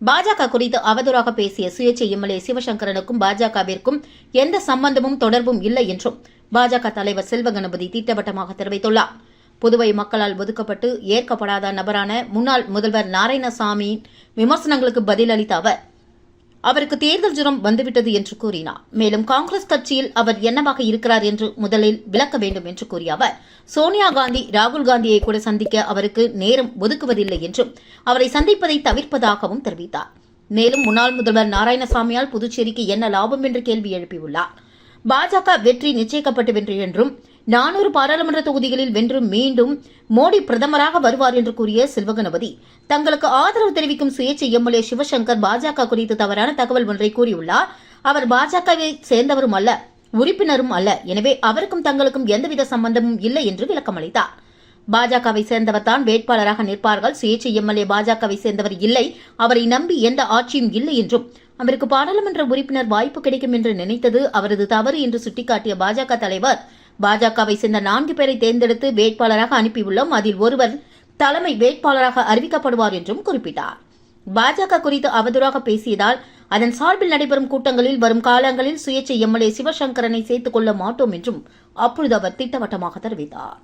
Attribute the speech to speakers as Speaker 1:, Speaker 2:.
Speaker 1: பாஜக குறித்து அவதூறாக பேசிய சுயேட்சை எம்எல்ஏ சிவசங்கரனுக்கும் பாஜகவிற்கும் எந்த சம்பந்தமும் தொடர்பும் இல்லை என்றும் பாஜக தலைவர் செல்வ கணபதி திட்டவட்டமாக தெரிவித்துள்ளார். புதுவை மக்களால் ஒதுக்கப்பட்டு ஏற்கப்படாத நபரான முன்னாள் முதல்வர் நாராயணசாமியின் விமர்சனங்களுக்கு பதிலளித்த அவர் அவருக்கு தேர்தல் ஜுரம் வந்துவிட்டது என்று கூறினார். மேலும் காங்கிரஸ் கட்சியில் அவர் என்னவாக இருக்கிறார் என்று முதலில் விளக்க வேண்டும் என்று கூறிய அவர் சோனியா காந்தி ராகுல் காந்தியை கூட சந்திக்க அவருக்கு நேரம் ஒதுக்குவதில்லை என்றும் அவரை சந்திப்பதை தவிர்ப்பதாகவும் தெரிவித்தார். மேலும் முன்னாள் முதல்வர் நாராயணசாமியால் புதுச்சேரிக்கு என்ன லாபம் என்று கேள்வி எழுப்பியுள்ளார். பாஜக வெற்றி நிச்சயிக்கப்பட்டு வென்று என்றும் 400 பாராளுமன்ற தொகுதிகளில் வென்று மீண்டும் மோடி பிரதமராக வருவார் என்று கூறிய செல்வகணபதி தங்களுக்கு ஆதரவு தெரிவிக்கும் சுயேட்சை எம்எல்ஏ சிவசங்கர் பாஜக குறித்து தவறான தகவல் ஒன்றை கூறியுள்ளார். அவர் பாஜகவை சேர்ந்தவரும் அல்ல, உறுப்பினரும் அல்ல. எனவே அவருக்கும் தங்களுக்கும் எந்தவித சம்பந்தமும் இல்லை என்று விளக்கமளித்தார். பாஜகவை சேர்ந்தவர் தான் வேட்பாளராக நிற்பார்கள். சுயேட்சை எம்எல்ஏ பாஜகவை சேர்ந்தவர் இல்லை. அவரை நம்பி எந்த ஆட்சியும் இல்லை என்றும் அவருக்கு பாராளுமன்ற உறுப்பினர் வாய்ப்பு கிடைக்கும் என்று நினைத்தது அவரது தவறு என்று சுட்டிக்காட்டிய பாஜக தலைவர் பாஜகவை சேர்ந்த 4 பேரை தேர்ந்தெடுத்து வேட்பாளராக அனுப்பியுள்ளோம். அதில் ஒருவர் தலைமை வேட்பாளராக அறிவிக்கப்படுவார் என்றும் குறிப்பிட்டார். பாஜக குறித்து அவதூறாக பேசியதால் அதன் சார்பில் நடைபெறும் கூட்டங்களில் வரும் காலங்களில் சுயேட்சை எம்எல்ஏ சிவசங்கரனை சேர்த்துக் கொள்ள மாட்டோம் என்றும் அப்பொழுது அவர் திட்டவட்டமாக தெரிவித்தார்.